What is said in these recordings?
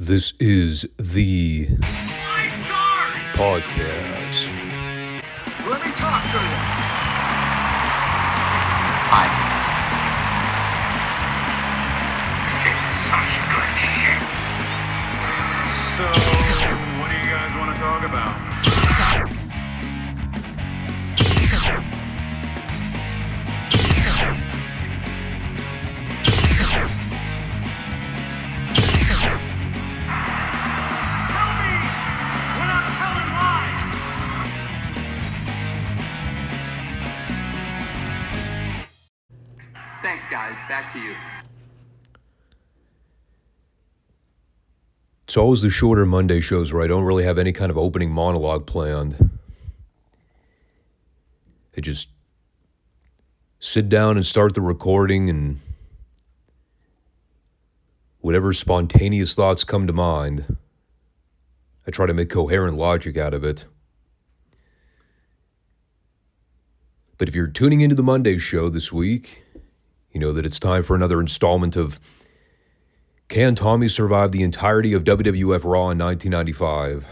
This is the Five Stars podcast. Let me talk to you. Hi. So, what do you guys want to talk about? Tell me when I'm telling lies. Thanks, guys. Back to you. It's always the shorter Monday shows where I don't really have any kind of opening monologue planned. I just sit down and start the recording, and whatever spontaneous thoughts come to mind, I try to make coherent logic out of it. But if you're tuning into the Monday show this week, you know that it's time for another installment of Can Tommy Survive the Entirety of WWF Raw in 1995?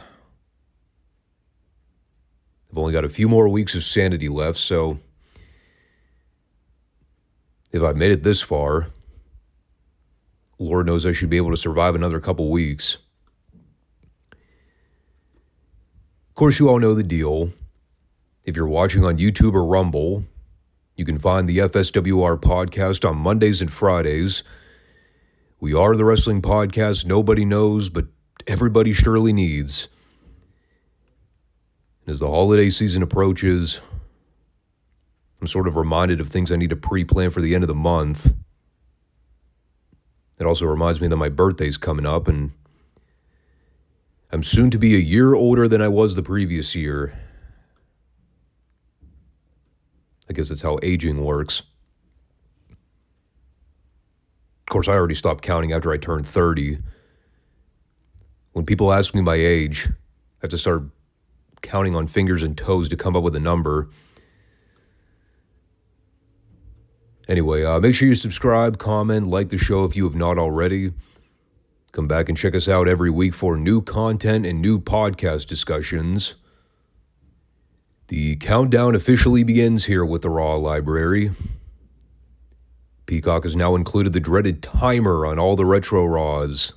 I've only got a few more weeks of sanity left, so if I've made it this far, Lord knows I should be able to survive another couple weeks. Of course, you all know the deal. If you're watching on YouTube or Rumble, you can find the FSWR podcast on Mondays and Fridays. We are the wrestling podcast nobody knows, but everybody surely needs. And as the holiday season approaches, I'm sort of reminded of things I need to pre-plan for the end of the month. It also reminds me that my birthday's coming up, and I'm soon to be a year older than I was the previous year. I guess that's how aging works. Of course, I already stopped counting after I turned 30. When people ask me my age, I have to start counting on fingers and toes to come up with a number. Anyway, make sure you subscribe, comment, like the show if you have not already. Come back and check us out every week for new content and new podcast discussions. The countdown officially begins here with the Raw library. Peacock has now included the dreaded timer on all the retro Raws.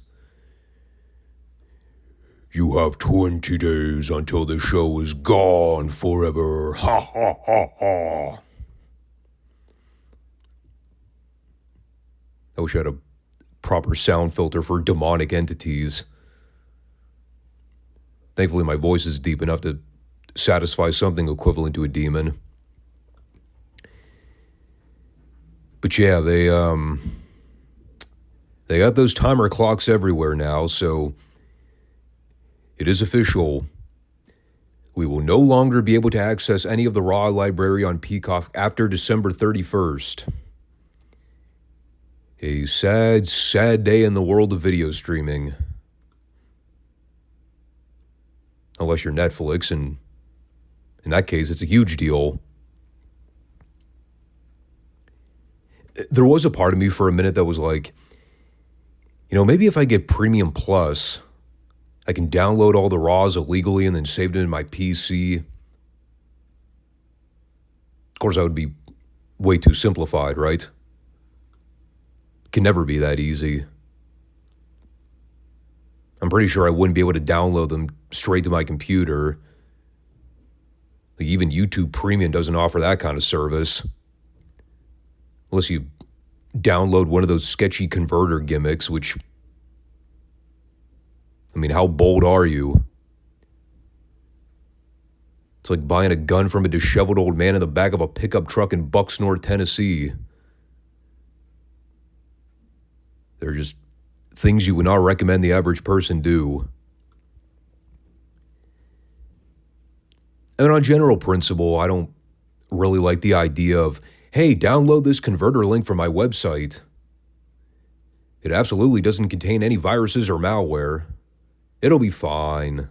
You have 20 days until the show is gone forever. Ha ha ha ha. I wish I had a proper sound filter for demonic entities. Thankfully, my voice is deep enough to satisfy something equivalent to a demon. But yeah, they got those timer clocks everywhere now, so it is official. We will no longer be able to access any of the Raw library on Peacock after December 31st. A sad, sad day in the world of video streaming. Unless you're Netflix, and in that case, it's a huge deal. There was a part of me for a minute that was like, you know, maybe if I get Premium Plus, I can download all the Raws illegally and then save them in my PC. Of course, that would be way too simplified, right? Can never be that easy. I'm pretty sure I wouldn't be able to download them straight to my computer. Like, even YouTube Premium doesn't offer that kind of service. Unless you download one of those sketchy converter gimmicks, which, I mean, how bold are you? It's like buying a gun from a disheveled old man in the back of a pickup truck in Bucksnort, Tennessee. They're just things you would not recommend the average person do. And on general principle, I don't really like the idea of, hey, download this converter link from my website. It absolutely doesn't contain any viruses or malware. It'll be fine. And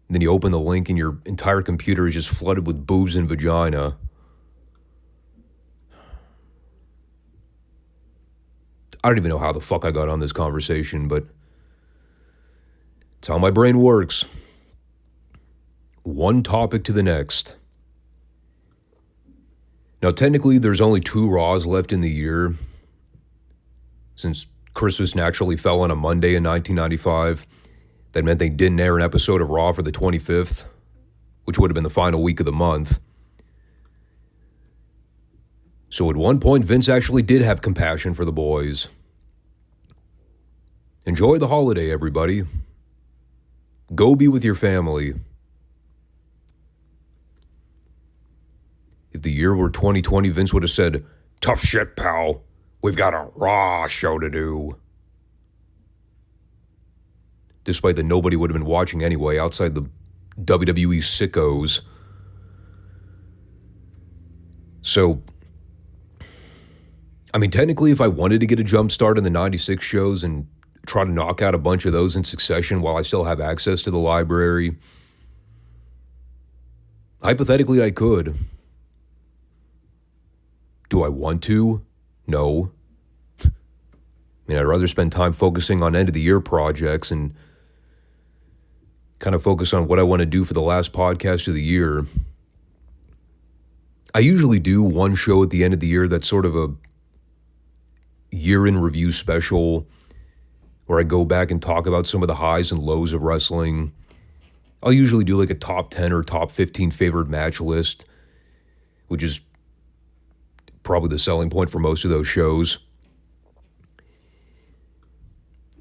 then you open the link and your entire computer is just flooded with boobs and vagina. I don't even know how the fuck I got on this conversation, but it's how my brain works. One topic to the next. Now, technically, there's only 2 Raws left in the year, since Christmas naturally fell on a Monday in 1995. That meant they didn't air an episode of Raw for the 25th, which would have been the final week of the month. So at one point, Vince actually did have compassion for the boys. Enjoy the holiday, everybody. Go be with your family. If the year were 2020, Vince would have said, "Tough shit, pal. We've got a Raw show to do." Despite that nobody would have been watching anyway outside the WWE sickos. So, I mean, technically, if I wanted to get a jump start in the 96 shows and try to knock out a bunch of those in succession while I still have access to the library, hypothetically, I could. Do I want to? No. I mean, I'd rather spend time focusing on end-of-the-year projects and kind of focus on what I want to do for the last podcast of the year. I usually do one show at the end of the year that's sort of a year-in-review special where I go back and talk about some of the highs and lows of wrestling. I'll usually do like a top 10 or top 15 favorite match list, which is probably the selling point for most of those shows.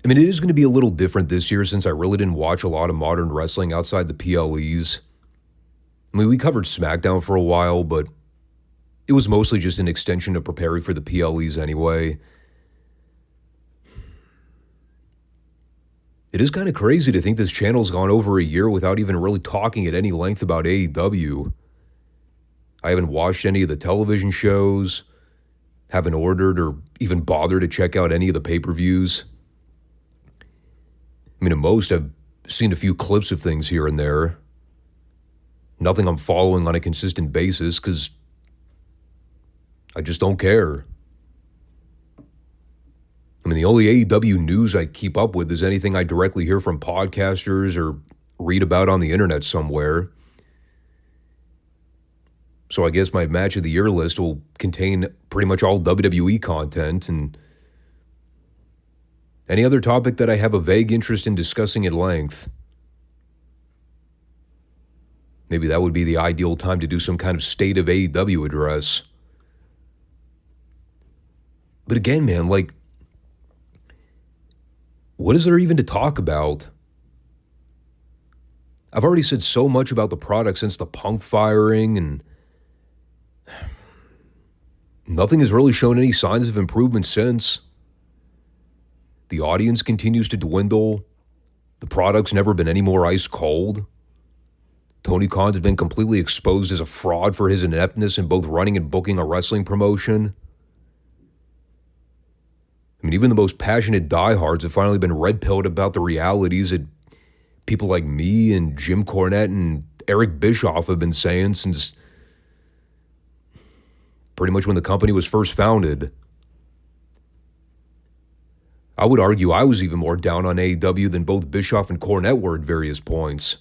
I mean, it is going to be a little different this year since I really didn't watch a lot of modern wrestling outside the PLEs. I mean, we covered SmackDown for a while, but it was mostly just an extension of preparing for the PLEs anyway. It is kind of crazy to think this channel's gone over a year without even really talking at any length about AEW. I haven't watched any of the television shows, haven't ordered or even bothered to check out any of the pay-per-views. I mean, at most, I've seen a few clips of things here and there. Nothing I'm following on a consistent basis because I just don't care. I mean, the only AEW news I keep up with is anything I directly hear from podcasters or read about on the internet somewhere. So I guess my match of the year list will contain pretty much all WWE content and any other topic that I have a vague interest in discussing at length. Maybe that would be the ideal time to do some kind of state of AEW address. But again, man, like, what is there even to talk about? I've already said so much about the product since the Punk firing, and nothing has really shown any signs of improvement since. The audience continues to dwindle. The product's never been any more ice cold. Tony Khan's been completely exposed as a fraud for his ineptness in both running and booking a wrestling promotion. I mean, even the most passionate diehards have finally been red-pilled about the realities that people like me and Jim Cornette and Eric Bischoff have been saying since pretty much when the company was first founded. I would argue I was even more down on AEW than both Bischoff and Cornette were at various points.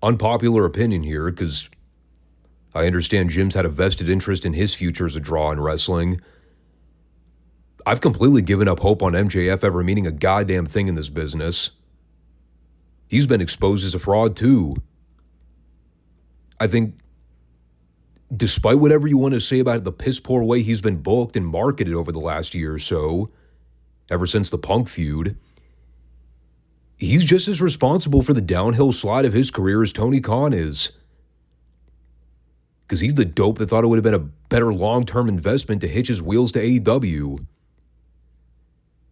Unpopular opinion here, because I understand Jim's had a vested interest in his future as a draw in wrestling. I've completely given up hope on MJF ever meaning a goddamn thing in this business. He's been exposed as a fraud too. I think, despite whatever you want to say about the piss-poor way he's been booked and marketed over the last year or so, ever since the Punk feud, he's just as responsible for the downhill slide of his career as Tony Khan is. Because he's the dope that thought it would have been a better long-term investment to hitch his wheels to AEW.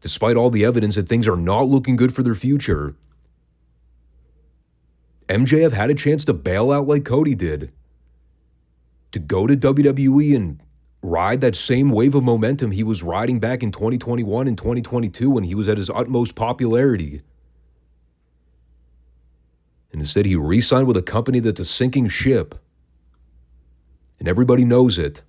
Despite all the evidence that things are not looking good for their future. MJF had a chance to bail out like Cody did. To go to WWE and ride that same wave of momentum he was riding back in 2021 and 2022 when he was at his utmost popularity. And instead he re-signed with a company that's a sinking ship. And everybody knows it.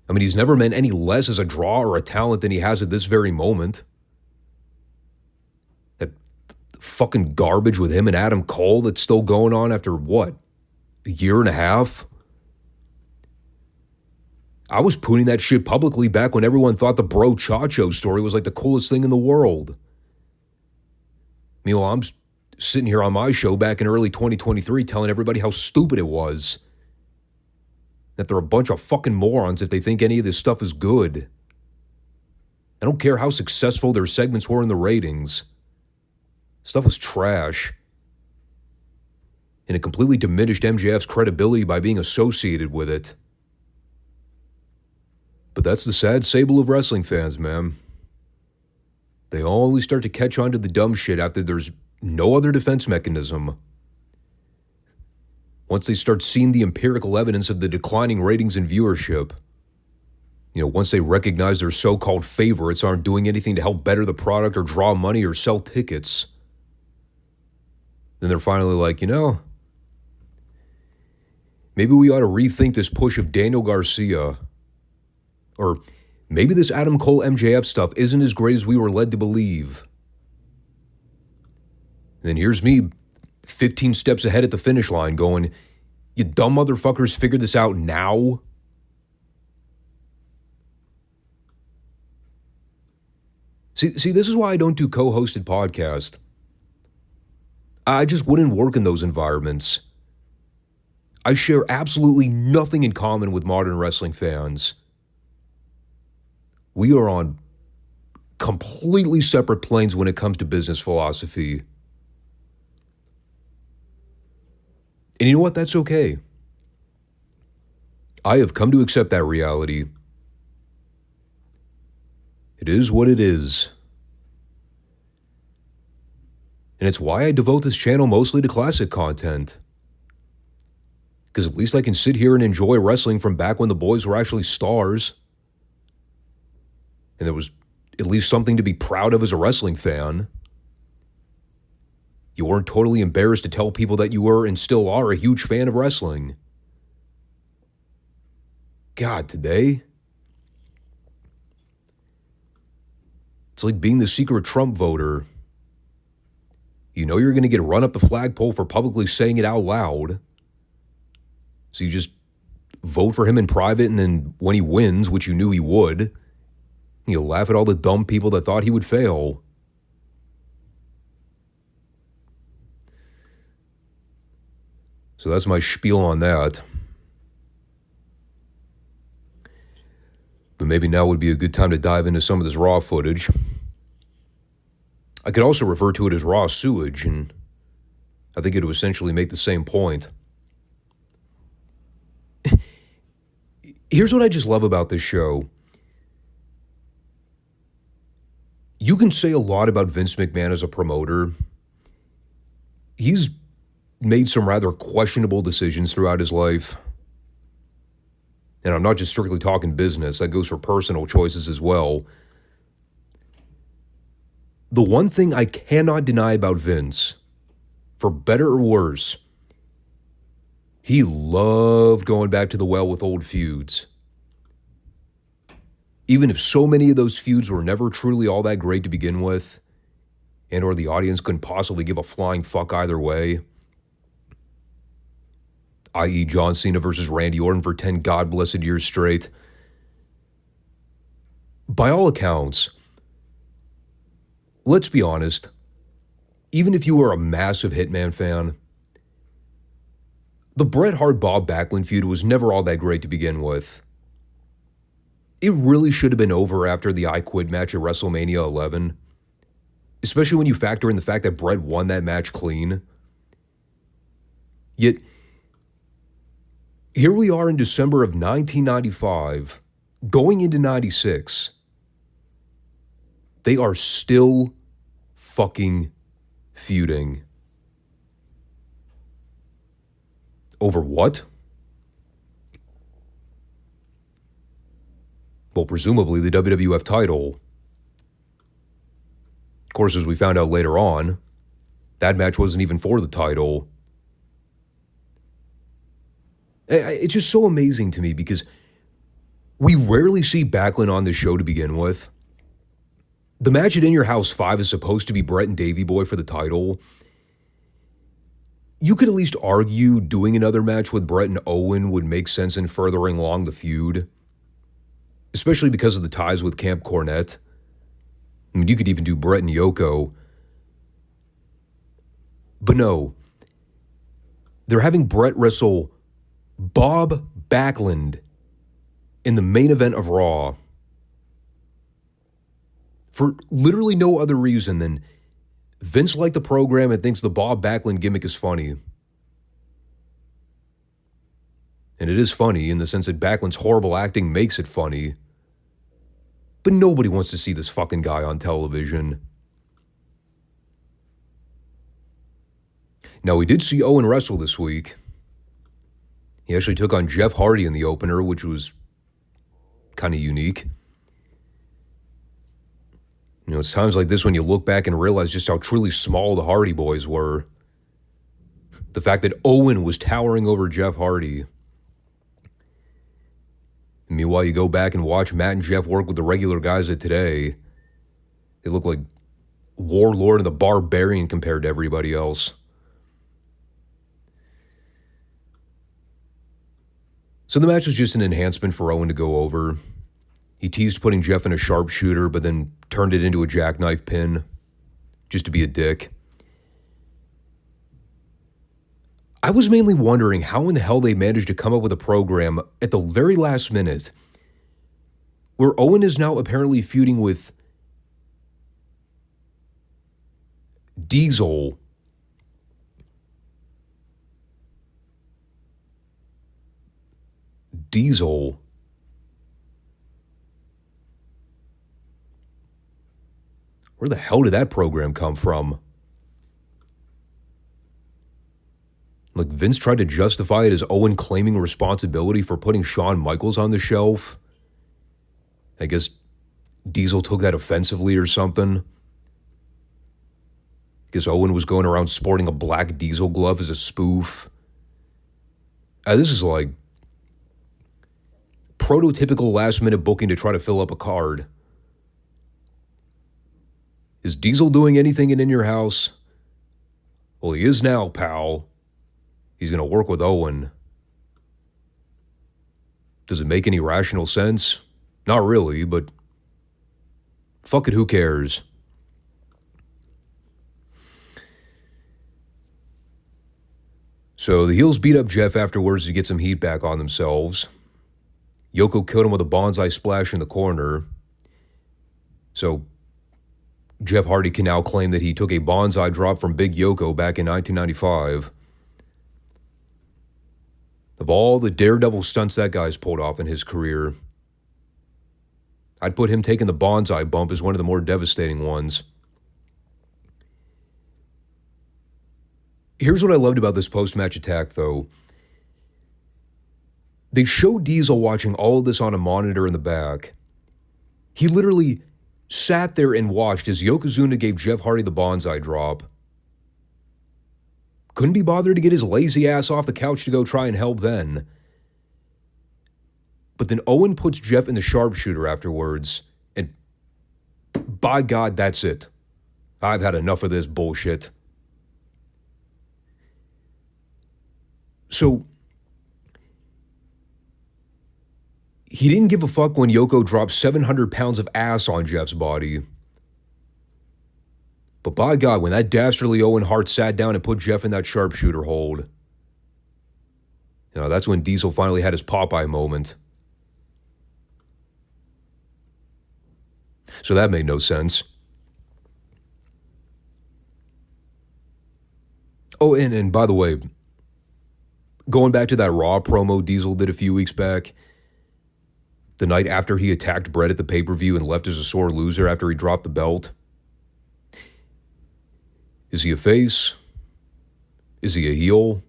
I mean, he's never meant any less as a draw or a talent than he has at this very moment. That fucking garbage with him and Adam Cole that's still going on after what? A year and a half? I was putting that shit publicly back when everyone thought the Bro Chacho story was like the coolest thing in the world. Meanwhile, I'm sitting here on my show back in early 2023 telling everybody how stupid it was. That they're a bunch of fucking morons if they think any of this stuff is good. I don't care how successful their segments were in the ratings. Stuff was trash. And it completely diminished MJF's credibility by being associated with it. But that's the sad sable of wrestling fans, man. They only start to catch on to the dumb shit after there's no other defense mechanism. Once they start seeing the empirical evidence of the declining ratings and viewership, once they recognize their so-called favorites aren't doing anything to help better the product or draw money or sell tickets, then they're finally like, maybe we ought to rethink this push of Daniel Garcia. Or maybe this Adam Cole MJF stuff isn't as great as we were led to believe. And then here's me 15 steps ahead at the finish line going, you dumb motherfuckers figured this out now? See, this is why I don't do co-hosted podcasts. I just wouldn't work in those environments. I share absolutely nothing in common with modern wrestling fans. We are on completely separate planes when it comes to business philosophy. And you know what? That's okay. I have come to accept that reality. It is what it is. And it's why I devote this channel mostly to classic content. Because at least I can sit here and enjoy wrestling from back when the boys were actually stars. And there was at least something to be proud of as a wrestling fan. You weren't totally embarrassed to tell people that you were and still are a huge fan of wrestling. God, today, it's like being the secret Trump voter. You know you're going to get run up the flagpole for publicly saying it out loud. So you just vote for him in private, and then when he wins, which you knew he would, you laugh at all the dumb people that thought he would fail. So that's my spiel on that. But maybe now would be a good time to dive into some of this Raw footage. I could also refer to it as Raw sewage, and I think it would essentially make the same point. Here's what I just love about this show. You can say a lot about Vince McMahon as a promoter. He's made some rather questionable decisions throughout his life. And I'm not just strictly talking business. That goes for personal choices as well. The one thing I cannot deny about Vince, for better or worse, he loved going back to the well with old feuds. Even if so many of those feuds were never truly all that great to begin with, and or the audience couldn't possibly give a flying fuck either way, i.e. John Cena versus Randy Orton for 10 God-blessed years straight. By all accounts, let's be honest, even if you were a massive Hitman fan, the Bret Hart-Bob Backlund feud was never all that great to begin with. It really should have been over after the I Quit match at WrestleMania 11, especially when you factor in the fact that Bret won that match clean. Yet, here we are in December of 1995, going into 96. They are still fucking feuding. Over what? Well, presumably the WWF title. Of course, as we found out later on, that match wasn't even for the title. It's just so amazing to me because We rarely see Backlund on the show to begin with. The match at In Your House 5 is supposed to be Bret and Davey Boy for the title. You could at least argue doing another match with Bret and Owen would make sense in furthering along the feud, especially because of the ties with Camp Cornette. I mean, you could even do Bret and Yoko. But no, they're having Bret wrestle Bob Backlund in the main event of Raw for literally no other reason than Vince liked the program and thinks the Bob Backlund gimmick is funny. And it is funny in the sense that Backlund's horrible acting makes it funny. But nobody wants to see this fucking guy on television. Now, we did see Owen wrestle this week. He actually took on Jeff Hardy in the opener, which was kind of unique. You know, it's times like this when you look back and realize just how truly small the Hardy Boys were. The fact that Owen was towering over Jeff Hardy. Meanwhile, you go back and watch Matt and Jeff work with the regular guys of today. They look like Warlord and the Barbarian compared to everybody else. So the match was just an enhancement for Owen to go over. He teased putting Jeff in a sharpshooter, but then turned it into a jackknife pin, just to be a dick. I was mainly wondering how in the hell they managed to come up with a program at the very last minute where Owen is now apparently feuding with Diesel. Where the hell did that program come from? Like, Vince tried to justify it as Owen claiming responsibility for putting Shawn Michaels on the shelf. I guess Diesel took that offensively or something. Guess Owen was going around sporting a black Diesel glove as a spoof. This is like prototypical last-minute booking to try to fill up a card. Is Diesel doing anything in Your House? Well, he is now, pal. He's going to work with Owen. Does it make any rational sense? Not really, but fuck it, who cares? So the heels beat up Jeff afterwards to get some heat back on themselves. Yoko killed him with a bonsai splash in the corner. So Jeff Hardy can now claim that he took a bonsai drop from Big Yoko back in 1995. Of all the daredevil stunts that guy's pulled off in his career, I'd put him taking the bonsai bump as one of the more devastating ones. Here's what I loved about this post-match attack, though. They show Diesel watching all of this on a monitor in the back. He literally sat there and watched as Yokozuna gave Jeff Hardy the bonsai drop. Couldn't be bothered to get his lazy ass off the couch to go try and help then. But then Owen puts Jeff in the sharpshooter afterwards, and by God, that's it. I've had enough of this bullshit. So he didn't give a fuck when Yoko dropped 700 pounds of ass on Jeff's body. But by God, when that dastardly Owen Hart sat down and put Jeff in that sharpshooter hold, that's when Diesel finally had his Popeye moment. So that made no sense. Oh, and by the way, going back to that Raw promo Diesel did a few weeks back, the night after he attacked Bret at the pay-per-view and left as a sore loser after he dropped the belt. Is he a face? Is he a heel?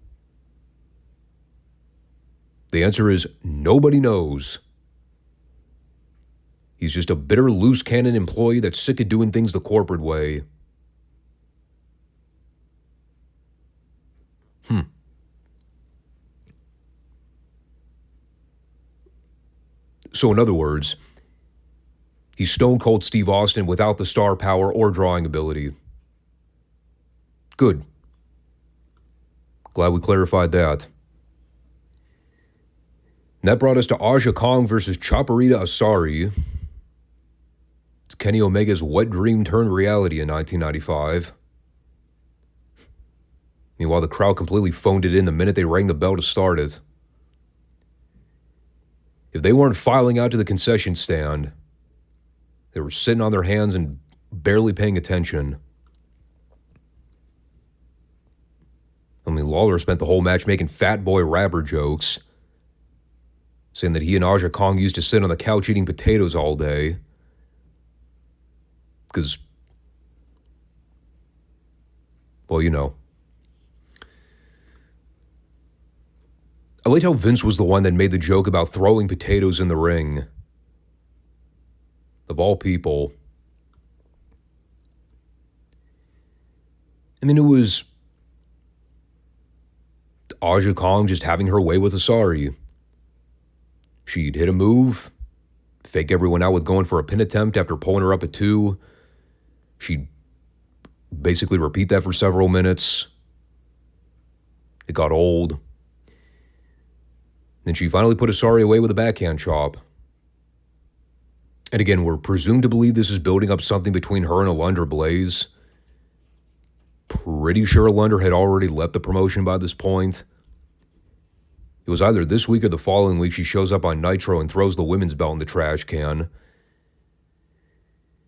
The answer is nobody knows. He's just a bitter, loose cannon employee that's sick of doing things the corporate way. So in other words, he's Stone Cold Steve Austin without the star power or drawing ability. Good. Glad we clarified that. And that brought us to Aja Kong versus Chaparita Asari. It's Kenny Omega's wet dream turned reality in 1995. Meanwhile, the crowd completely phoned it in the minute they rang the bell to start it. If they weren't filing out to the concession stand, they were sitting on their hands and barely paying attention. I mean, Lawler spent the whole match making fat boy rapper jokes, saying that he and Aja Kong used to sit on the couch eating potatoes all day. Because, well, you know. I liked how Vince was the one that made the joke about throwing potatoes in the ring. Of all people. I mean, it was Aja Kong just having her way with Asari. She'd hit a move, fake everyone out with going for a pin attempt after pulling her up at 2. She'd basically repeat that for several minutes. It got old. Then she finally put Asari away with a backhand chop. And again, we're presumed to believe this is building up something between her and Alundra Blaze. Pretty sure Alundra had already left the promotion by this point. It was either this week or the following week she shows up on Nitro and throws the women's belt in the trash can.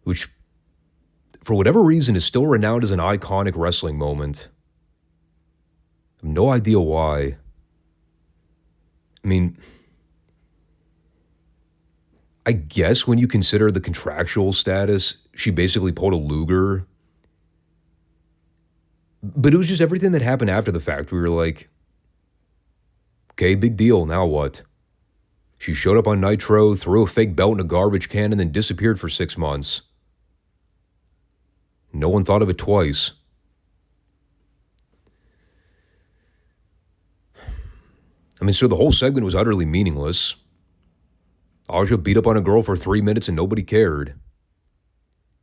Which, for whatever reason, is still renowned as an iconic wrestling moment. I have no idea why. I mean, I guess when you consider the contractual status, she basically pulled a Luger. But it was just everything that happened after the fact. We were like, okay, big deal, now what? She showed up on Nitro, threw a fake belt in a garbage can, and then disappeared for 6 months. No one thought of it twice. I mean, so the whole segment was utterly meaningless. Aja beat up on a girl for 3 minutes and nobody cared.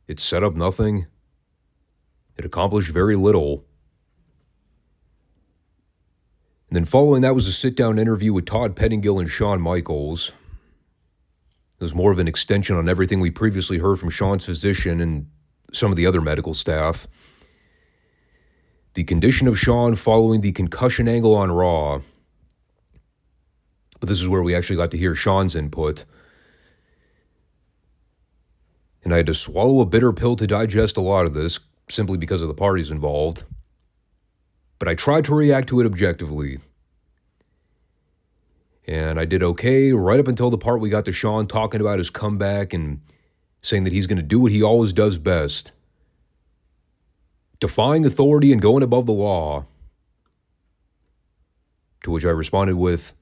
It set up nothing. It accomplished very little. And then following that was a sit-down interview with Todd Pettingill and Shawn Michaels. It was more of an extension on everything we previously heard from Shawn's physician and some of the other medical staff. The condition of Shawn following the concussion angle on Raw. But this is where we actually got to hear Shawn's input. And I had to swallow a bitter pill to digest a lot of this, simply because of the parties involved. But I tried to react to it objectively. And I did okay right up until the part we got to Shawn talking about his comeback and saying that he's going to do what he always does best. Defying authority and going above the law. To which I responded with,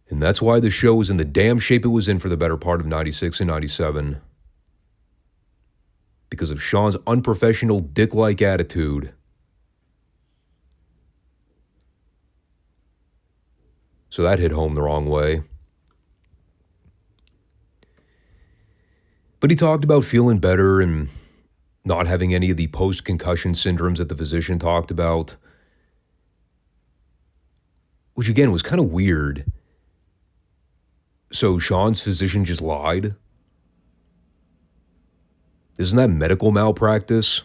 and that's why the show was in the damn shape it was in for the better part of 96 and 97. Because of Shawn's unprofessional, dick-like attitude. So that hit home the wrong way. But he talked about feeling better and not having any of the post-concussion syndromes that the physician talked about. Which again was kind of weird. So Shawn's physician just lied? Isn't that medical malpractice?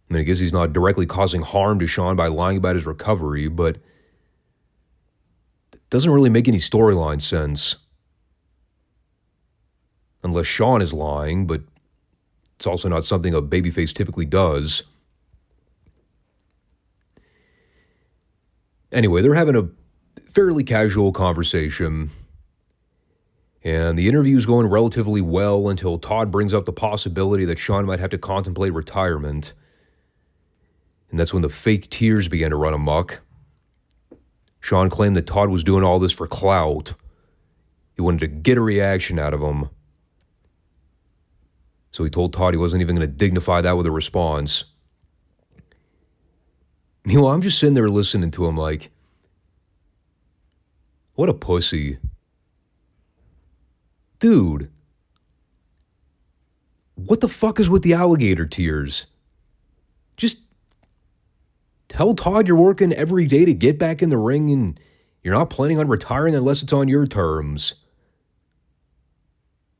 I mean, I guess he's not directly causing harm to Shawn by lying about his recovery, but it doesn't really make any storyline sense. Unless Shawn is lying, but it's also not something a babyface typically does. Anyway, they're having a fairly casual conversation, and the interview's going relatively well until Todd brings up the possibility that Shawn might have to contemplate retirement. And that's when the fake tears began to run amok. Shawn claimed that Todd was doing all this for clout. He wanted to get a reaction out of him. So he told Todd he wasn't even going to dignify that with a response. Meanwhile, I'm just sitting there listening to him like, What a pussy. Dude. What the fuck is with the alligator tears? Just tell Todd you're working every day to get back in the ring and you're not planning on retiring unless it's on your terms.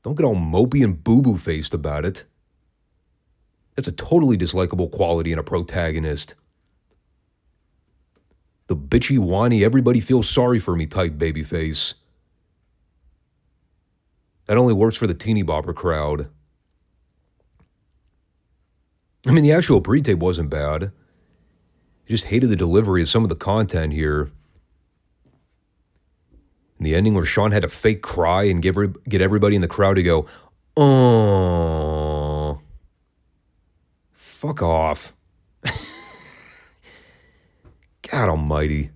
Don't get all mopey and boo-boo faced about it. That's a totally dislikable quality in a protagonist. The bitchy, whiny, everybody feels sorry for me type babyface. That only works for the teeny bopper crowd. I mean, the actual pre-tape wasn't bad. I just hated the delivery of some of the content here. And the ending where Shawn had to fake cry and get everybody in the crowd to go, oh, fuck off. God almighty.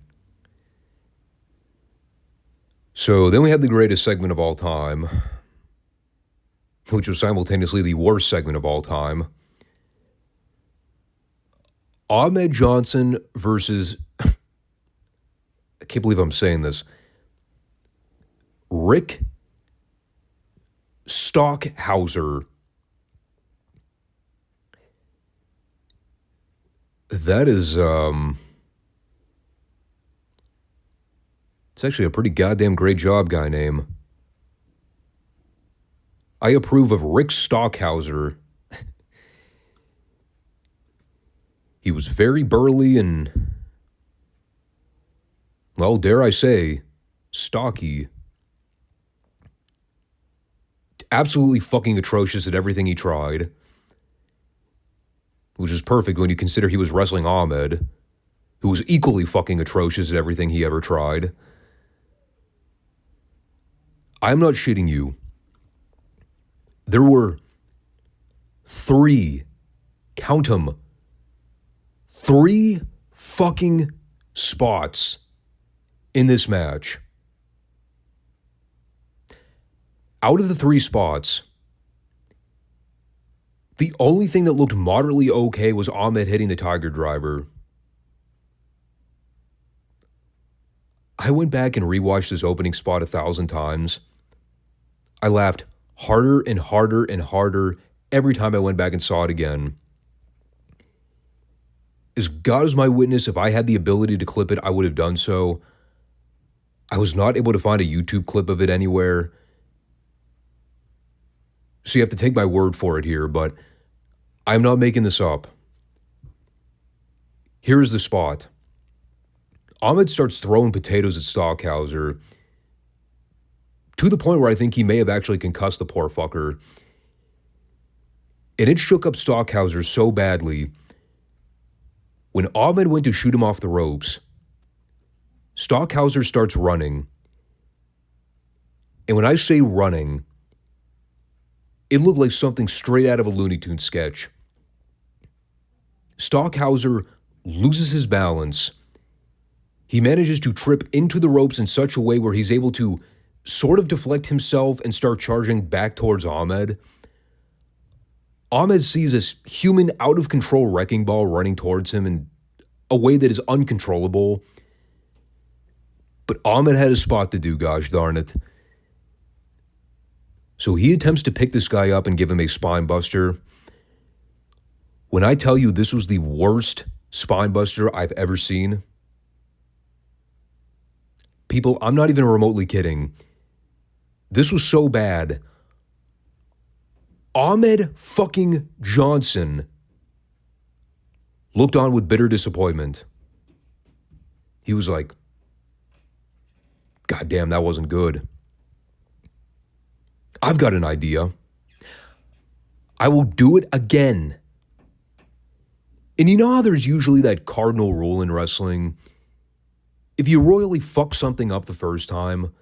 So then we had the greatest segment of all time, which was simultaneously the worst segment of all time. Ahmed Johnson versus, I can't believe I'm saying this, Rick Stockhauser. That is, it's actually a pretty goddamn great job guy name. I approve of Rick Stockhauser. He was very burly and, well, dare I say, stocky. Absolutely fucking atrocious at everything he tried. Which is perfect when you consider he was wrestling Ahmed, who was equally fucking atrocious at everything he ever tried. I'm not shitting you. There were 3, count 'em, 3 fucking spots in this match. Out of the 3 spots, the only thing that looked moderately okay was Ahmed hitting the Tiger Driver. I went back and rewatched this opening spot 1,000 times. I laughed harder and harder and harder every time I went back and saw it again. As God is my witness, if I had the ability to clip it, I would have done so. I was not able to find a YouTube clip of it anywhere. So you have to take my word for it here, but I'm not making this up. Here's the spot. Ahmed starts throwing potatoes at Stockhauser to the point where I think he may have actually concussed the poor fucker. And it shook up Stockhauser so badly. When Ahmed went to shoot him off the ropes, Stockhauser starts running. And when I say running, it looked like something straight out of a Looney Tunes sketch. Stockhauser loses his balance. He manages to trip into the ropes in such a way where he's able to sort of deflect himself and start charging back towards Ahmed. Ahmed sees this human out-of-control wrecking ball running towards him in a way that is uncontrollable. But Ahmed had a spot to do, gosh darn it. So he attempts to pick this guy up and give him a spine buster. When I tell you this was the worst spine buster I've ever seen, people, I'm not even remotely kidding. This was so bad. Ahmed fucking Johnson looked on with bitter disappointment. He was like, God damn, that wasn't good. I've got an idea. I will do it again. And you know how there's usually that cardinal rule in wrestling? If you royally fuck something up the first time,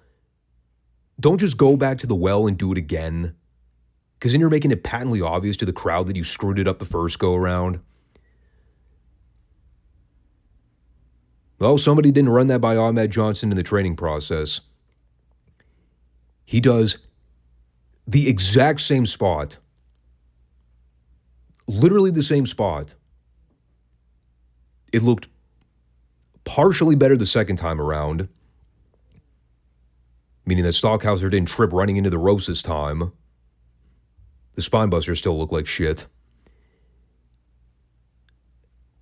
don't just go back to the well and do it again. Because then you're making it patently obvious to the crowd that you screwed it up the first go around. Well, somebody didn't run that by Ahmed Johnson in the training process. He does the exact same spot. Literally the same spot. It looked partially better the second time around. meaning that Stockhauser didn't trip running into the ropes this time. The spinebusters still look like shit.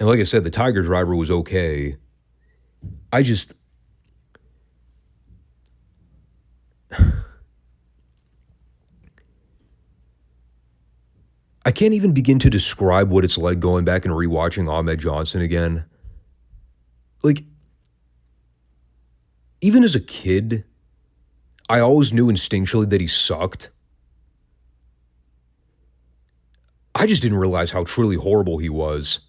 And like I said, the Tiger Driver was okay. I can't even begin to describe what it's like going back and rewatching Ahmed Johnson again. Like, even as a kid, I always knew instinctually that he sucked. I just didn't realize how truly horrible he was.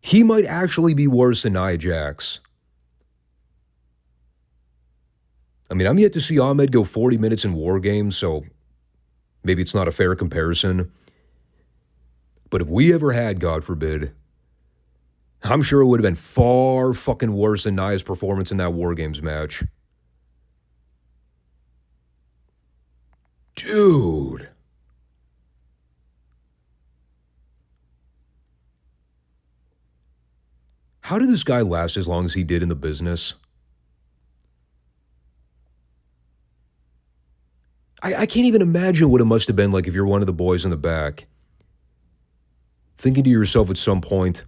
He might actually be worse than Nia Jax. I mean, I'm yet to see Ahmed go 40 minutes in War Games, so maybe it's not a fair comparison. But if we ever had, God forbid, I'm sure it would have been far fucking worse than Nia's performance in that War Games match. Dude. How did this guy last as long as he did in the business? I can't even imagine what it must have been like if you're one of the boys in the back. Thinking to yourself at some point,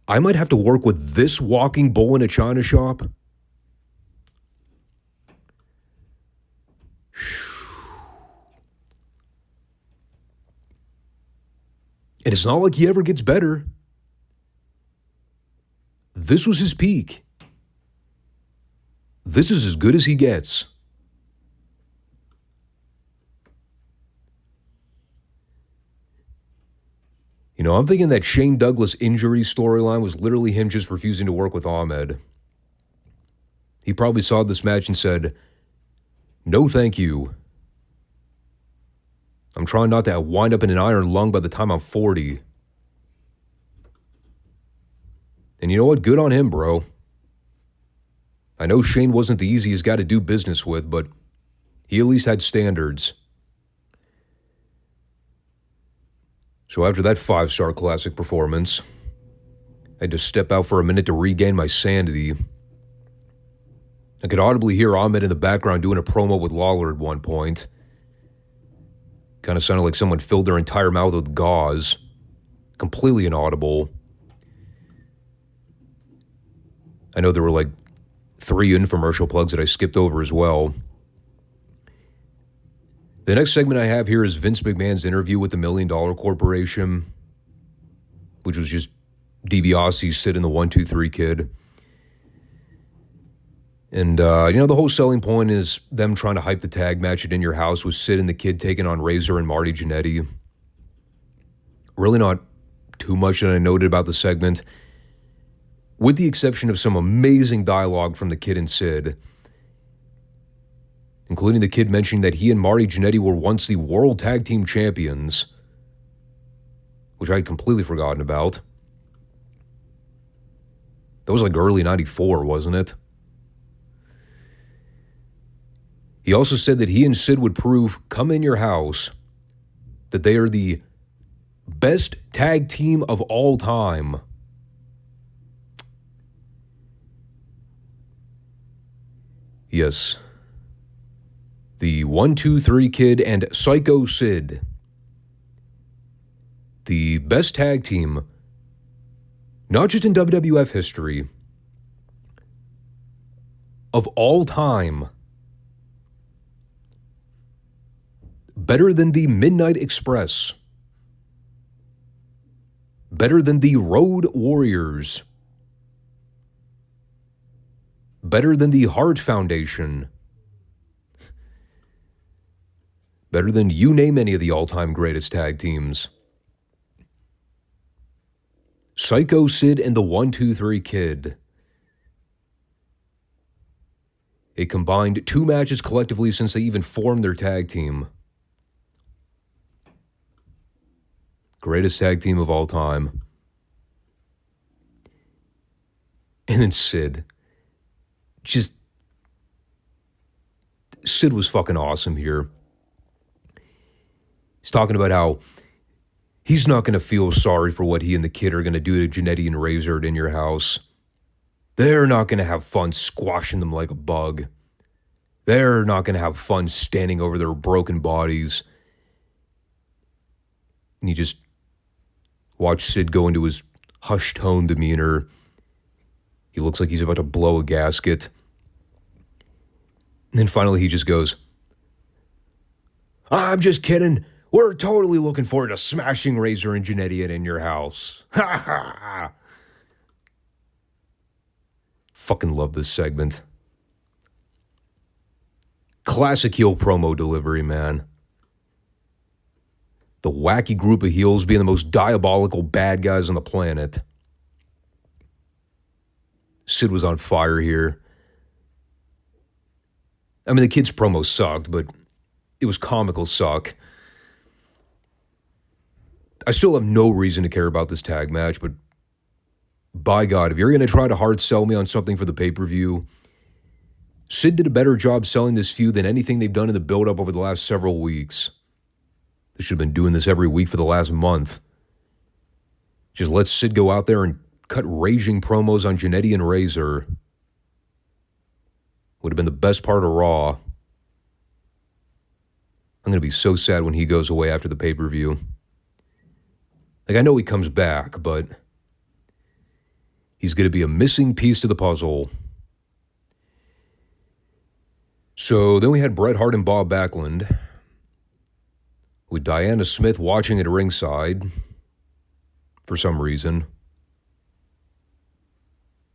I might have to work with this walking bull in a china shop. And it's not like he ever gets better. This was his peak. This is as good as he gets. You know, I'm thinking that Shane Douglas injury storyline was literally him just refusing to work with Ahmed. He probably saw this match and said, "No, thank you. I'm trying not to wind up in an iron lung by the time I'm 40. And you know what? Good on him, bro. I know Shane wasn't the easiest guy to do business with, but he at least had standards. So after that 5-star classic performance, I had to step out for a minute to regain my sanity. I could audibly hear Ahmed in the background doing a promo with Lawler at one point. Kind of sounded like someone filled their entire mouth with gauze. Completely inaudible. I know there were like 3 infomercial plugs that I skipped over as well. The next segment I have here is Vince McMahon's interview with the $1 Million Corporation, which was just DiBiase's Sid and the 1-2-3 Kid. And, the whole selling point is them trying to hype the tag match at In Your House with Sid and the Kid taking on Razor and Marty Jannetty. Really not too much that I noted about the segment, with the exception of some amazing dialogue from the Kid and Sid, including the Kid mentioning that he and Marty Jannetty were once the World Tag Team Champions, which I had completely forgotten about. That was like early 94, wasn't it? He also said that he and Sid would prove, come In Your House, that they are the best tag team of all time. Yes. The 1-2-3 Kid and Psycho Sid. The best tag team, not just in WWF history, of all time. Better than the Midnight Express. Better than the Road Warriors. Better than the Hart Foundation. Better than you name any of the all-time greatest tag teams. Psycho Sid and the 1-2-3 Kid. It combined 2 matches collectively since they even formed their tag team. Greatest tag team of all time. And then Sid. Sid was fucking awesome here. He's talking about how he's not going to feel sorry for what he and the Kid are going to do to Jannetty and Razor at In Your House. They're not going to have fun squashing them like a bug. They're not going to have fun standing over their broken bodies. And you just watch Sid go into his hushed tone demeanor. He looks like he's about to blow a gasket. And then finally he just goes, I'm just kidding. We're totally looking forward to smashing Razor and Jannetty in your house. Ha ha. Fucking love this segment. Classic heel promo delivery, man. The wacky group of heels being the most diabolical bad guys on the planet. Sid was on fire here. I mean, the kid's promo sucked, but it was comical suck. I still have no reason to care about this tag match, but by God, if you're going to try to hard sell me on something for the pay-per-view, Sid did a better job selling this feud than anything they've done in the build-up over the last several weeks. They should have been doing this every week for the last month. Just let Sid go out there and cut raging promos on Jannetty and Razor. Would have been the best part of Raw. I'm going to be so sad when he goes away after the pay-per-view. Like, I know he comes back, but he's going to be a missing piece to the puzzle. So then we had Bret Hart and Bob Backlund, with Diana Smith watching at ringside for some reason.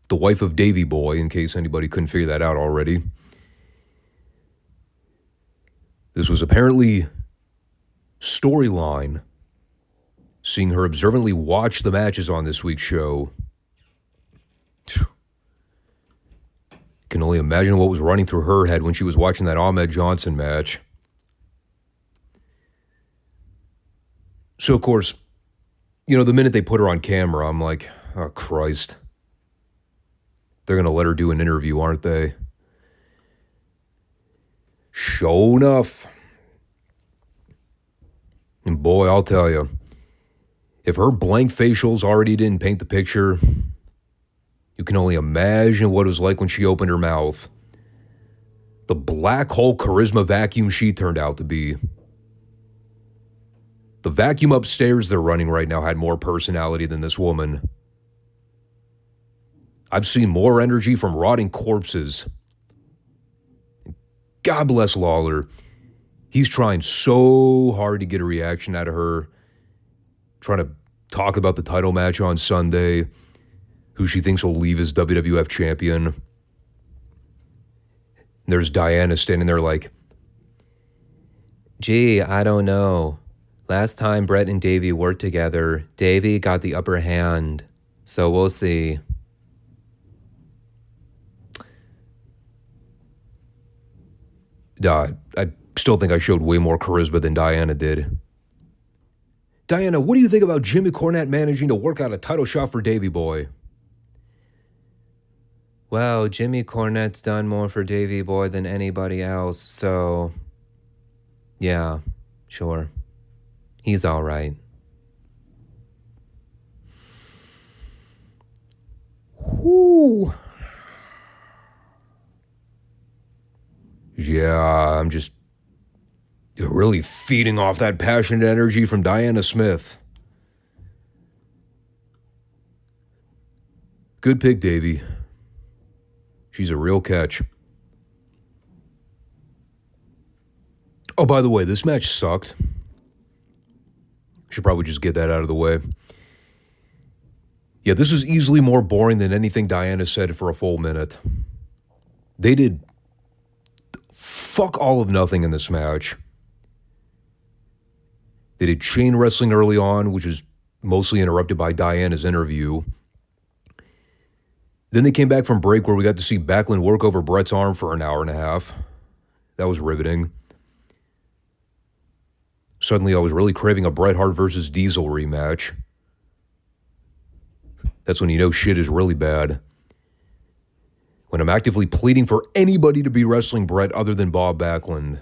The wife of Davey Boy, in case anybody couldn't figure that out already. This was apparently storyline, seeing her observantly watch the matches on this week's show. Can only imagine what was running through her head when she was watching that Ahmed Johnson match. So, of course, you know, the minute they put her on camera, I'm like, oh, Christ. They're going to let her do an interview, aren't they? Sure enough. And boy, I'll tell you, if her blank facials already didn't paint the picture, you can only imagine what it was like when she opened her mouth. The black hole charisma vacuum she turned out to be. The vacuum upstairs they're running right now had more personality than this woman. I've seen more energy from rotting corpses. God bless Lawler. He's trying so hard to get a reaction out of her. Trying to talk about the title match on Sunday. Who she thinks will leave as WWF champion. There's Diana standing there like, gee, I don't know. Last time Bret and Davey worked together, Davey got the upper hand. So we'll see. I still think I showed way more charisma than Diana did. Diana, what do you think about Jimmy Cornette managing to work out a title shot for Davey Boy? Well, Jimmy Cornette's done more for Davey Boy than anybody else, so yeah, sure. He's all right. Whoo. Yeah, I'm just really feeding off that passionate energy from Diana Smith. Good pick, Davey. She's a real catch. Oh, by the way, this match sucked. Should probably just get that out of the way. Yeah, this was easily more boring than anything Diana said for a full minute. They did fuck all of nothing in this match. They did chain wrestling early on, which was mostly interrupted by Diana's interview. Then they came back from break where we got to see Backlund work over Bret's arm for an hour and a half. That was riveting. Suddenly I was really craving a Bret Hart versus Diesel rematch. That's when you know shit is really bad. When I'm actively pleading for anybody to be wrestling Bret other than Bob Backlund.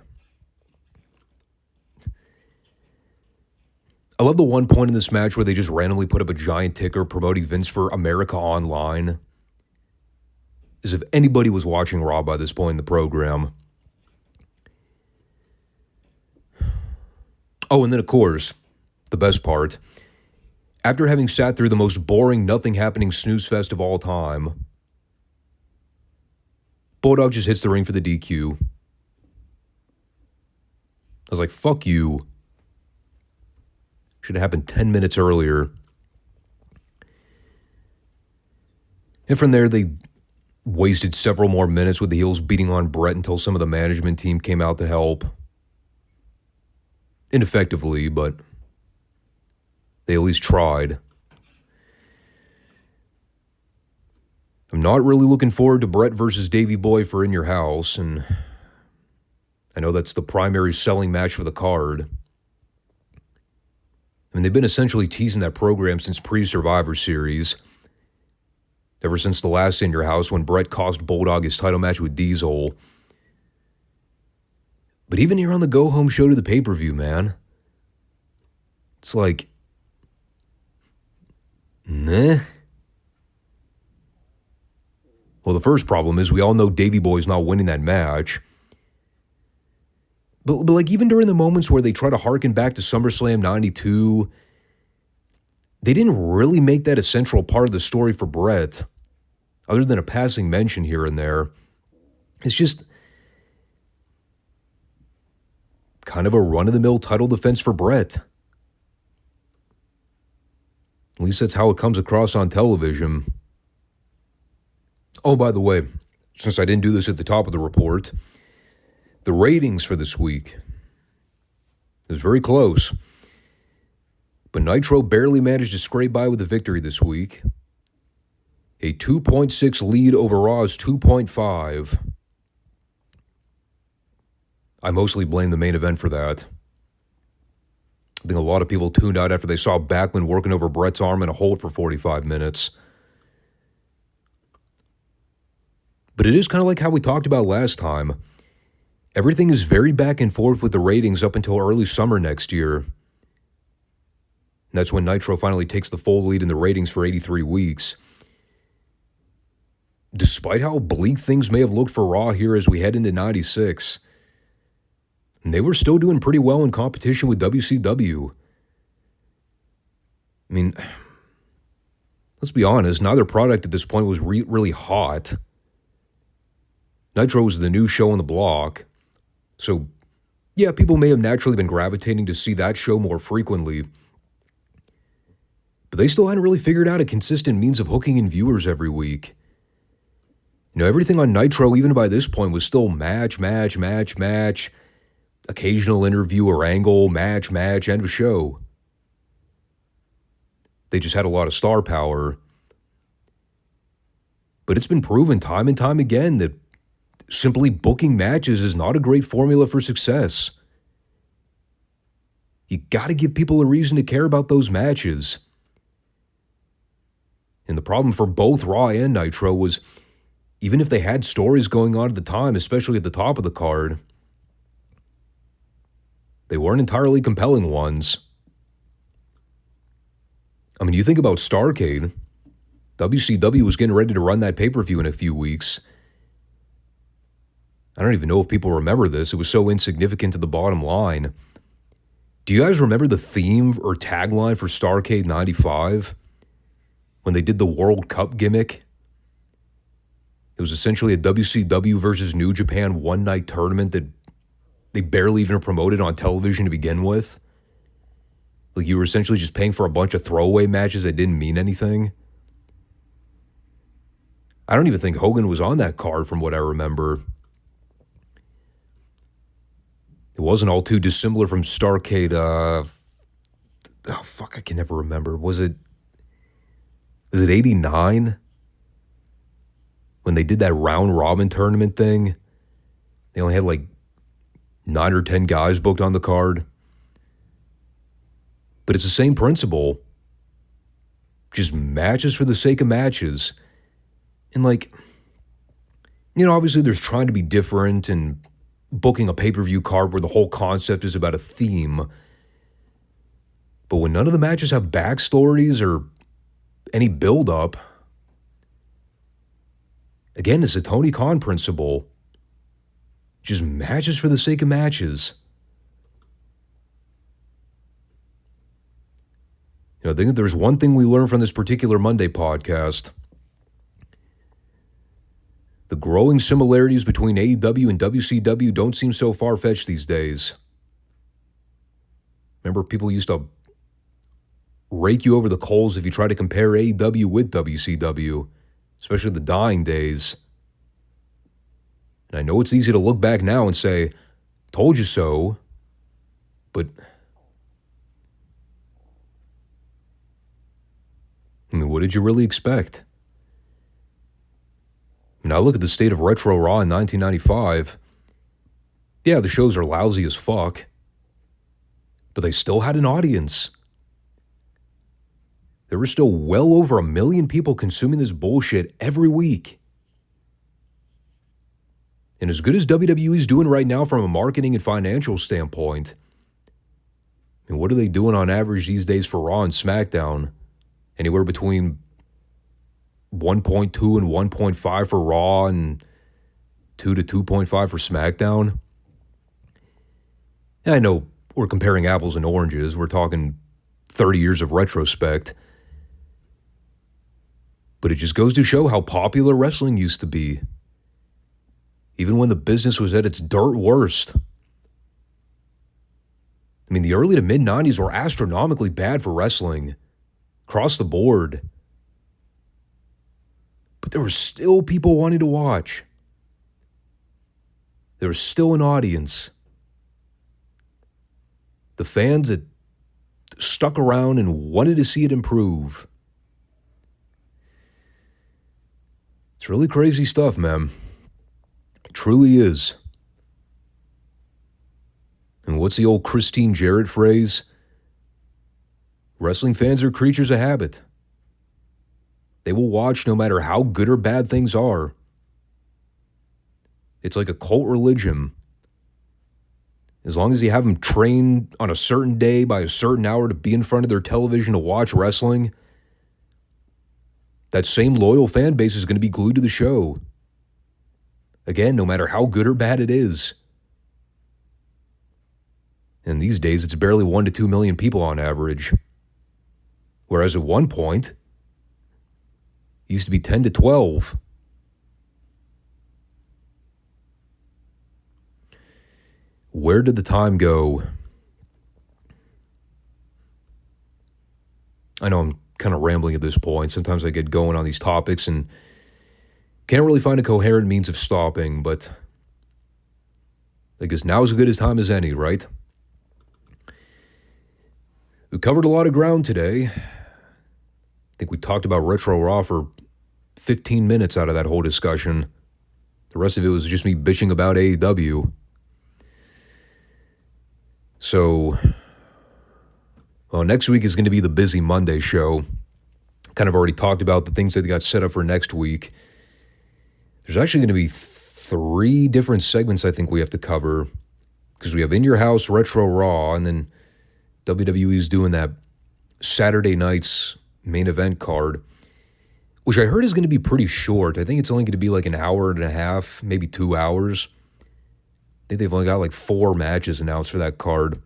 I love the one point in this match where they just randomly put up a giant ticker promoting Vince for America Online. as if anybody was watching Raw by this point in the program. Oh, and then, of course, the best part. After having sat through the most boring, nothing-happening snooze fest of all time, Bulldog just hits the ring for the DQ. I was like, fuck you. Should have happened 10 minutes earlier. And from there, they wasted several more minutes with the heels beating on Bret until some of the management team came out to help. Ineffectively, but they at least tried. I'm not really looking forward to Bret versus Davey Boy for In Your House, and I know that's the primary selling match for the card. I mean, they've been essentially teasing that program since pre-Survivor Series. Ever since the last In Your House when Bret cost Bulldog his title match with Diesel. But even here on the go-home show to the pay-per-view, man, it's like, meh. Well, the first problem is we all know Davey Boy's not winning that match. But like, even during the moments where they try to harken back to SummerSlam 92, they didn't really make that a central part of the story for Bret, other than a passing mention here and there. It's just kind of a run-of-the-mill title defense for Bret. At least that's how it comes across on television. Oh, by the way, since I didn't do this at the top of the report, the ratings for this week is very close. But Nitro barely managed to scrape by with a victory this week. A 2.6 lead over Raw's 2.5. I mostly blame the main event for that. I think a lot of people tuned out after they saw Backlund working over Bret's arm in a hold for 45 minutes. But it is kind of like how we talked about last time. Everything is very back and forth with the ratings up until early summer next year. And that's when Nitro finally takes the full lead in the ratings for 83 weeks. Despite how bleak things may have looked for Raw here as we head into 96, they were still doing pretty well in competition with WCW. I mean, let's be honest, neither product at this point was really hot. Nitro was the new show on the block. So, yeah, people may have naturally been gravitating to see that show more frequently. But they still hadn't really figured out a consistent means of hooking in viewers every week. You know, everything on Nitro, even by this point, was still match, occasional interview or angle, match, end of show. They just had a lot of star power. But it's been proven time and time again that simply booking matches is not a great formula for success. You got to give people a reason to care about those matches. And the problem for both Raw and Nitro was, even if they had stories going on at the time, especially at the top of the card, they weren't entirely compelling ones. I mean, you think about Starrcade. WCW was getting ready to run that pay-per-view in a few weeks. I don't even know if people remember this. It was so insignificant to the bottom line. Do you guys remember the theme or tagline for Starrcade 95? When they did the World Cup gimmick? It was essentially a WCW versus New Japan one-night tournament that they barely even promoted on television to begin with. Like, you were essentially just paying for a bunch of throwaway matches that didn't mean anything. I don't even think Hogan was on that card from what I remember. It wasn't all too dissimilar from Starrcade. I can never remember. Was it 89? When they did that round robin tournament thing? They only had like 9 or 10 guys booked on the card. But it's the same principle. Just matches for the sake of matches. And like, you know, obviously there's trying to be different and booking a pay-per-view card where the whole concept is about a theme. But when none of the matches have backstories or any build-up, Again, it's a Tony Khan principle. Just matches for the sake of matches. I think there's one thing we learned from this particular Monday podcast. The growing similarities between AEW and WCW don't seem so far-fetched these days. Remember, people used to rake you over the coals if you try to compare AEW with WCW, especially the dying days. And I know it's easy to look back now and say, told you so, but what did you really expect? I look at the state of Retro Raw in 1995. Yeah, the shows are lousy as fuck, but they still had an audience. There were still well over 1 million people consuming this bullshit every week. And as good as WWE is doing right now from a marketing and financial standpoint, what are they doing on average these days for Raw and SmackDown? Anywhere between 1.2 and 1.5 for Raw and 2 to 2.5 for SmackDown. And I know we're comparing apples and oranges. We're talking 30 years of retrospect. But it just goes to show how popular wrestling used to be. Even when the business was at its dirt worst. The early to mid-90s were astronomically bad for wrestling. Across the board. But there were still people wanting to watch. There was still an audience. The fans that stuck around and wanted to see it improve. It's really crazy stuff, man. It truly is. And what's the old Christine Jarrett phrase? Wrestling fans are creatures of habit. They will watch no matter how good or bad things are. It's like a cult religion. As long as you have them trained on a certain day by a certain hour to be in front of their television to watch wrestling, that same loyal fan base is going to be glued to the show. Again, no matter how good or bad it is. And these days, it's barely 1 to 2 million people on average. Whereas at one point, it used to be 10 to 12. Where did the time go? I know I'm kind of rambling at this point. Sometimes I get going on these topics and can't really find a coherent means of stopping, but I guess now is as good a time as any, right? We covered a lot of ground today. I think we talked about Retro Raw for 15 minutes out of that whole discussion. The rest of it was just me bitching about AEW. So, well, next week is going to be the busy Monday show. Kind of already talked about the things that got set up for next week. There's actually going to be 3 different segments I think we have to cover. Because we have In Your House, Retro Raw, and then WWE is doing that Saturday night's main event card, which I heard is going to be pretty short. I think it's only going to be like an hour and a half, maybe 2 hours. I think they've only got like 4 matches announced for that card.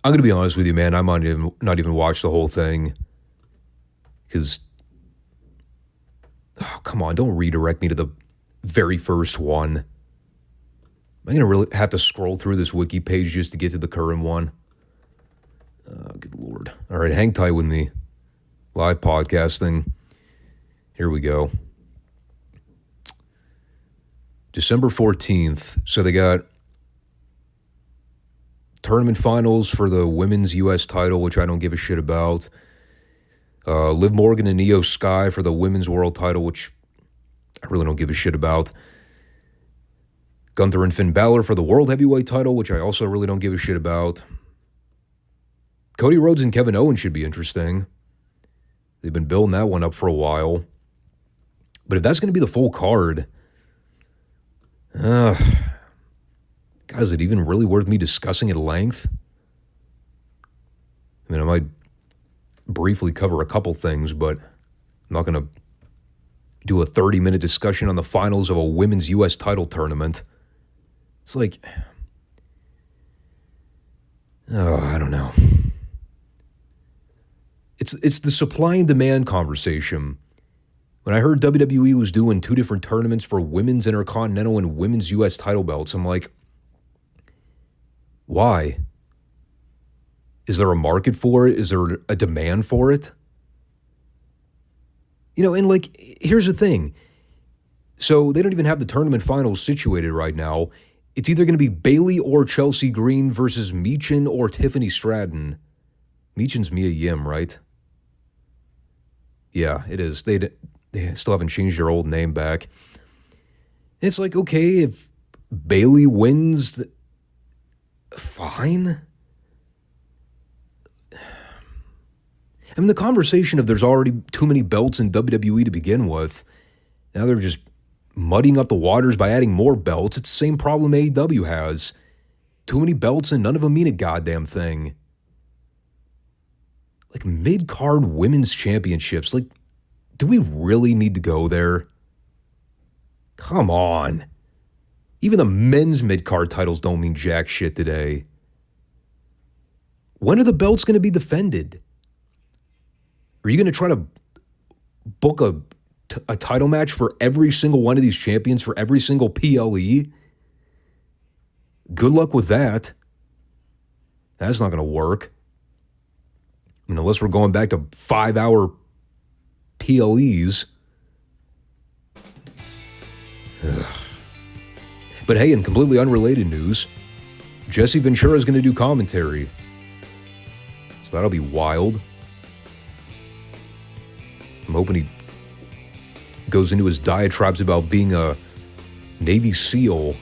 I'm going to be honest with you, man. I might not even watch the whole thing. Because, oh, come on, don't redirect me to the very first one. I'm going to really have to scroll through this wiki page just to get to the current one. Oh, good Lord. All right, hang tight with me. Live podcasting. Here we go. December 14th. So they got tournament finals for the women's U.S. title, which I don't give a shit about. Liv Morgan and Io Sky for the women's world title, which I really don't give a shit about. Gunther and Finn Balor for the world heavyweight title, which I also really don't give a shit about. Cody Rhodes and Kevin Owens should be interesting. They've been building that one up for a while. But if that's going to be the full card, God, is it even really worth me discussing at length? I mean, I might briefly cover a couple things, but I'm not going to do a 30-minute discussion on the finals of a women's U.S. title tournament. It's like, I don't know. It's the supply and demand conversation. When I heard WWE was doing 2 different tournaments for women's Intercontinental and women's U.S. title belts, I'm like, why? Is there a market for it? Is there a demand for it? And like, here's the thing. So they don't even have the tournament finals situated right now. It's either going to be Bayley or Chelsea Green versus Meechin or Tiffany Stratton. Meechin's Mia Yim, right? Yeah, it is. They still haven't changed their old name back. It's like, okay, if Bayley wins, fine. I mean, the conversation of there's already too many belts in WWE to begin with, now they're just muddying up the waters by adding more belts. It's the same problem AEW has. Too many belts and none of them mean a goddamn thing. Like mid-card women's championships, like, do we really need to go there? Come on. Even the men's mid-card titles don't mean jack shit today. When are the belts going to be defended? Are you going to try to book a title match for every single one of these champions for every single PLE? Good luck with that. That's not going to work. I mean, unless we're going back to 5-hour PLEs. Ugh. But hey, in completely unrelated news, Jesse Ventura is going to do commentary. So that'll be wild. I'm hoping he goes into his diatribes about being a Navy SEAL.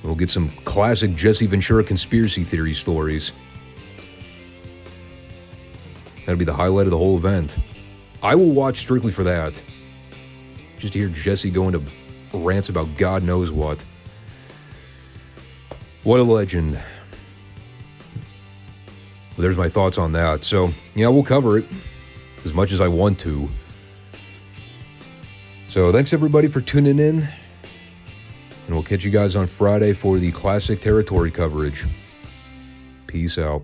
We'll get some classic Jesse Ventura conspiracy theory stories. That'll be the highlight of the whole event. I will watch strictly for that. Just to hear Jesse go into rants about God knows what. What a legend. Well, there's my thoughts on that. So, yeah, we'll cover it as much as I want to. So, thanks everybody for tuning in. And we'll catch you guys on Friday for the Classic Territory coverage. Peace out.